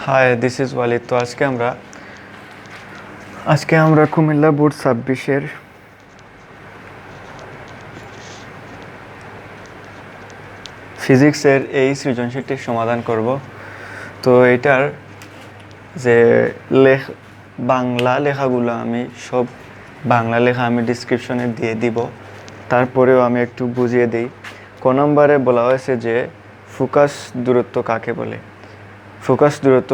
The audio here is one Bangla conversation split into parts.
High, this is Walid. তো আজকে আমরা কুমিল্লা বোর্ড 26-এর ফিজিক্সের এই সৃজনশীলটির সমাধান করব। তো এটার যে বাংলা লেখাগুলো আমি সব বাংলা লেখা আমি ডিসক্রিপশনে দিয়ে দিব, তারপরেও আমি একটু বুঝিয়ে দিই। ক নম্বরে বলা হয়েছে যে ফোকাস দূরত্ব কাকে বলে। ফোকাস দূরত্ব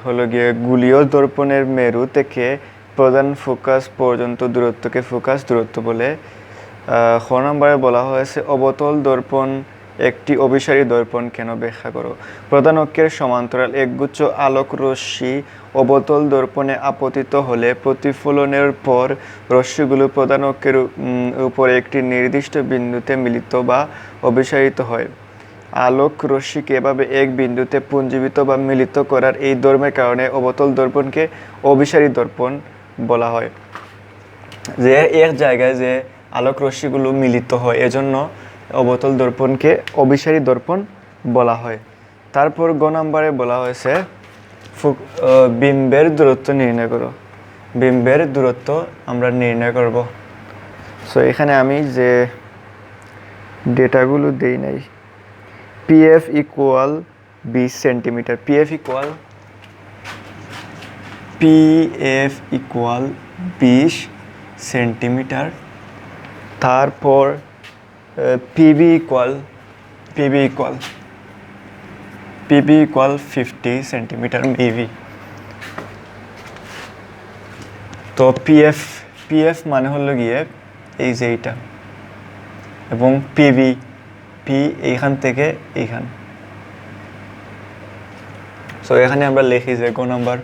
হলো গিয়ে গুলীয় দর্পণের মেরু থেকে প্রধান ফোকাস পর্যন্ত দূরত্বকে ফোকাস দূরত্ব বলে। খ নম্বরে বলা হয়েছে অবতল দর্পণ একটি অভিসারী দর্পণ কেন ব্যাখ্যা করো। প্রধান অক্ষের সমান্তরাল একগুচ্ছ আলোক রশ্মি অবতল দর্পণে আপতিত হলে প্রতিফলনের পর রশ্মিগুলো প্রধান অক্ষের উপরে একটি নির্দিষ্ট বিন্দুতে মিলিত বা অভিসারিত হয়। আলোক রশ্মিকে এভাবে এক বিন্দুতে পুঞ্জীভূত বা মিলিত করার এই ধর্মের কারণে অবতল দর্পণকে অভিসারী দর্পণ বলা হয়। যে এক জায়গায় যে আলোক রশ্মিগুলো মিলিত হয়, এজন্য অবতল দর্পণকে অভিসারী দর্পণ বলা হয়। তারপর গ নম্বরে বলা হয়েছে বিম্বের দূরত্ব নির্ণয় করো। বিম্বের দূরত্ব আমরা নির্ণয় করব। সো এখানে আমি যে ডেটাগুলো দেই নাই, PF equal 20 centimetre, PF equal 20 centimetre. তারপর PB ইকুয়াল 50 সেন্টিমিটার মেবি। তো PF মানে হলো গিয়ে এই যে এইটা, এবং P এইখান থেকে এইখান। সো এখানে আমরা লিখি যে গ নাম্বার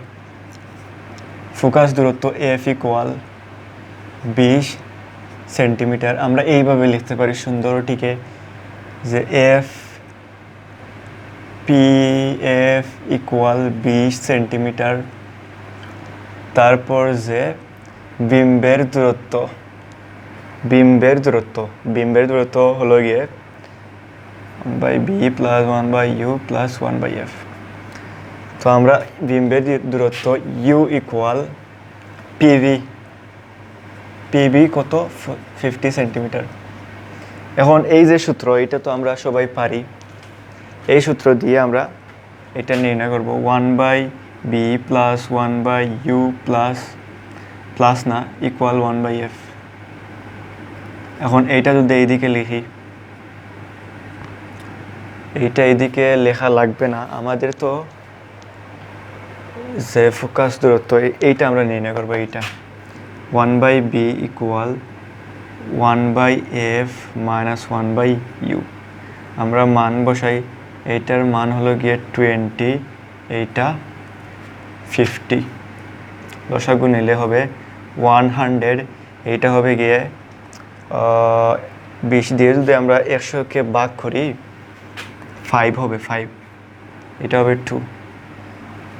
ফোকাস দূরত্ব F ইকুয়াল 20 সেন্টিমিটার। আমরা এইভাবে লিখতে পারি সুন্দরটিকে যে PF ইকুয়াল 20 সেন্টিমিটার। তারপর যে বিম্বের দূরত্ব হলো গিয়ে 1/b plus 1/u plus 1/f। তো আমরা বিম্বের দূরত্ব U ইকুয়াল PV কত 50 সেন্টিমিটার। এখন এই যে সূত্র, এটা তো আমরা সবাই পারি। এই সূত্র দিয়ে আমরা এটা নির্ণয় করব 1/b প্লাস 1/u প্লাস না ইকুয়াল 1/f। এখন এইটা যদি এইদিকে লিখি, এইটা এইদিকে লেখা লাগবে না, আমাদের তো যে ফোকাস দূরত্ব এইটা আমরা নির্ণয় করবো। এইটা 1/b equal 1/f minus 1/u। আমরা মান বসাই, এইটার মান হলো গিয়ে 20, এইটা 50। লসাগু নিলে হবে 100, এইটা হবে গিয়ে 20 দিয়ে যদি আমরা 100কে ভাগ করি 5 হবে, 5, এটা হবে 2,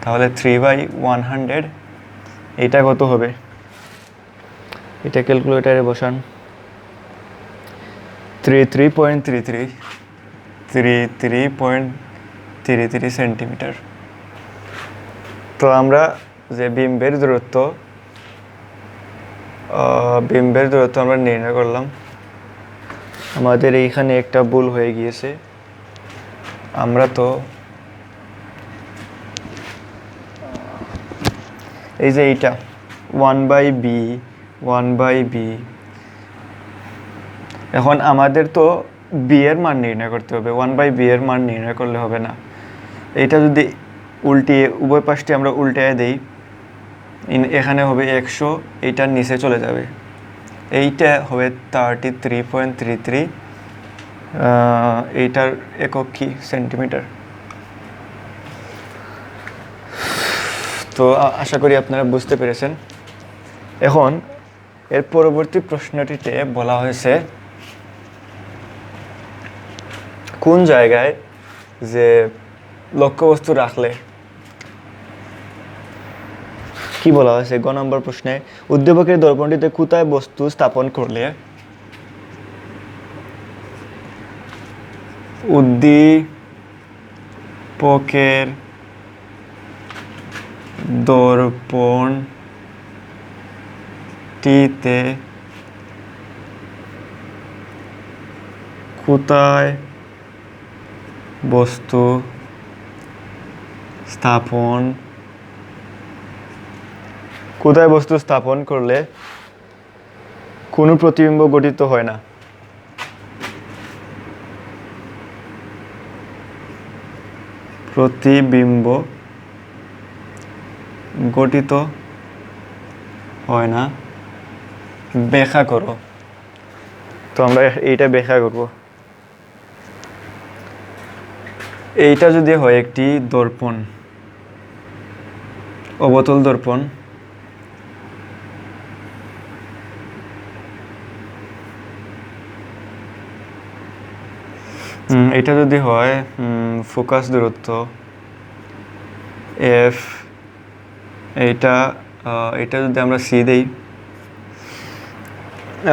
তাহলে 3/100। এটা কত হবে, এটা ক্যালকুলেটারে বসান। 33.33 সেন্টিমিটার। তো আমরা যে বিম্বের দূরত্ব আমরা নির্ণয় করলাম। আমাদের এইখানে একটা ভুল হয়ে গিয়েছে, আমরা তো এই যে এইটা 1/b এখন আমাদের তো b এর মান নির্ণয় করতে হবে, 1/b এর মান নির্ণয় করলে হবে না। এইটা যদি উল্টিয়ে উভয় পাশটি আমরা উল্টায় দেই, এখানে হবে 100, এইটার নিচে চলে যাবে, এইটা হবে 33.33। এইটার একক কি সেন্টিমিটার। তো আশা করি আপনারা বুঝতে পেরেছেন। এখন এর পরবর্তী প্রশ্নটিতে বলা হয়েছে কোন জায়গায় যে লক্ষ্যবস্তু রাখলে, কি বলা হয়েছে গ নম্বর প্রশ্নে, উদ্দীপকের দর্পণটিতে কোথায় বস্তু স্থাপন করলে উদ্দীপকের দর্পণটিতে কোথায় বস্তু স্থাপন করলে কোনো প্রতিবিম্ব গঠিত হয় না? প্রতিবিম্ব গঠিত হয় না, ব্যাখ্যা করো। তো আমরা এইটা ব্যাখ্যা করব। এইটা যদি হয় একটি দর্পণ, অবতল দর্পণ, এটা যদি হয় ফোকাস দূরত্ব এফ, এটা যদি আমরা সি দেই,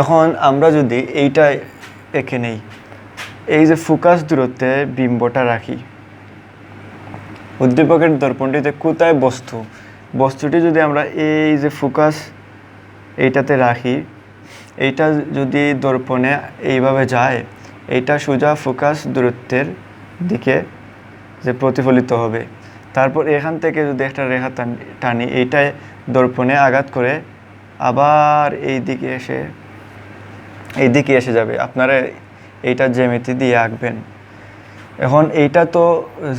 এখন আমরা যদি এইটা এঁকে নেই, এই যে ফোকাস দূরত্বে বিম্বটা রাখি, উদ্দীপকের দর্পণটিতে কোথায় বস্তুটি যদি আমরা এই যে ফোকাস এইটাতে রাখি, এইটা যদি দর্পণে এইভাবে যায়, এইটা সোজা ফোকাস দূরত্বের দিকে যে প্রতিফলিত হবে। তারপর এখান থেকে যদি একটা রেখা টানি, এইটাই দর্পণে আঘাত করে আবার এই দিকে এসে যাবে। আপনারা এইটা জ্যামিতি দিয়ে আঁকবেন। এখন এইটা তো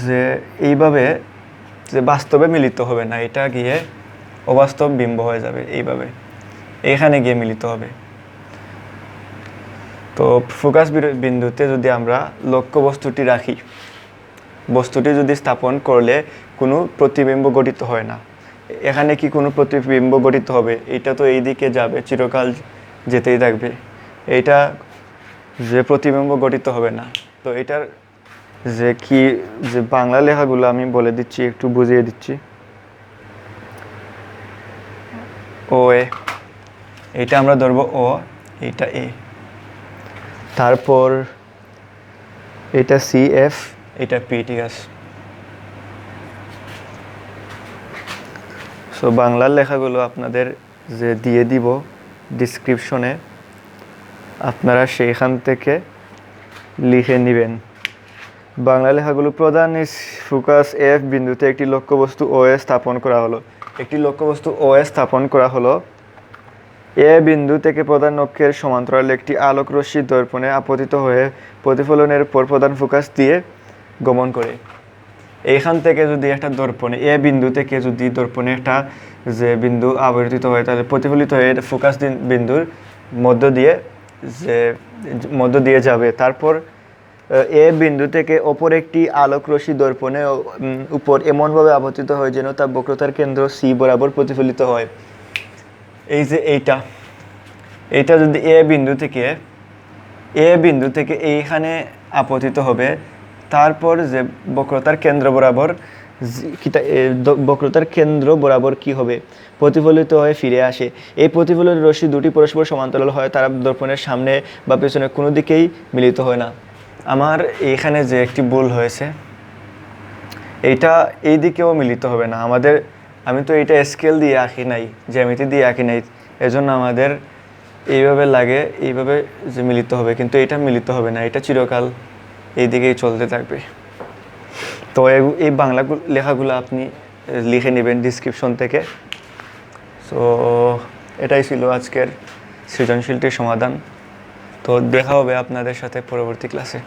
যে এইভাবে যে বাস্তবে মিলিত হবে না, এটা গিয়ে অবাস্তব বিম্ব হয়ে যাবে, এইভাবে এখানে গিয়ে মিলিত হবে। তো ফোকাস বিন্দুতে যদি আমরা লক্ষ্য বস্তুটি রাখি, বস্তুটি যদি স্থাপন করলে কোনো প্রতিবিম্ব গঠিত হয় না। এখানে কি কোনো প্রতিবিম্ব গঠিত হবে? এটা তো এই দিকে যাবে, চিরকাল যেতেই থাকবে, এইটা যে প্রতিবিম্ব গঠিত হবে না। তো এটার যে বাংলা লেখাগুলো আমি বলে দিচ্ছি, একটু বুঝিয়ে দিচ্ছি। ও এ, এটা আমরা ধরবো ও, এইটা এ, তারপর এটা সি এফ, এটা পি, ঠিক আছে। সো বাংলার লেখাগুলো আপনাদের যে দিয়ে দিব ডিসক্রিপশনে, আপনারা সেইখান থেকে লিখে নেবেন। বাংলা লেখাগুলো প্রধান ফোকাস এফ বিন্দুতে একটি লক্ষ্যবস্তু ও এ স্থাপন করা হলো। একটি লক্ষ্যবস্তু ও এ স্থাপন করা হলো। এ বিন্দু থেকে প্রধান অক্ষের সমান্তরালে একটি আলোক রশ্মি দর্পণে আপতিত হয়ে প্রতিফলনের পর প্রধান ফোকাস দিয়ে গমন করে। এইখান থেকে যদি একটা দর্পণে এ বিন্দু থেকে যদি দর্পণে একটা যে বিন্দু আবর্তিত হয়, তাহলে প্রতিফলিত হয়ে ফোকাস বিন্দুর মধ্য দিয়ে যাবে। তারপর এ বিন্দু থেকে অপর একটি আলোক রশ্মি দর্পণের উপর এমনভাবে আপতিত হয় যেন তা বক্রতার কেন্দ্র সি বরাবর প্রতিফলিত হয়। এই যে এইটা যদি এ বিন্দু থেকে এইখানে আপতিত হবে, তারপর যে বক্রতার কেন্দ্র বরাবর কি হবে? প্রতিফলিত হয়ে ফিরে আসে। এই প্রতিফলিত রশ্মি দুটি পরস্পর সমান্তরাল হয়, তারা দর্পণের সামনে বা পেছনে কোনো দিকেই মিলিত হয় না। আমার এইখানে যে একটি ভুল হয়েছে, এইটা এই দিকেও মিলিত হবে না। আমি তো এইটা স্কেল দিয়ে আঁকি নাই, জ্যামিতি দিয়ে আঁকি নাই, এজন্য আমাদের এইভাবে যে মিলিত হবে, কিন্তু এটা মিলিত হবে না, এটা চিরকাল এই দিকেই চলতে থাকবে। তো এই বাংলা লেখাগুলো আপনি লিখে নেবেন ডিসক্রিপশন থেকে। সো এটাই ছিল আজকের সৃজনশীলটির সমাধান। তো দেখা হবে আপনাদের সাথে পরবর্তী ক্লাসে।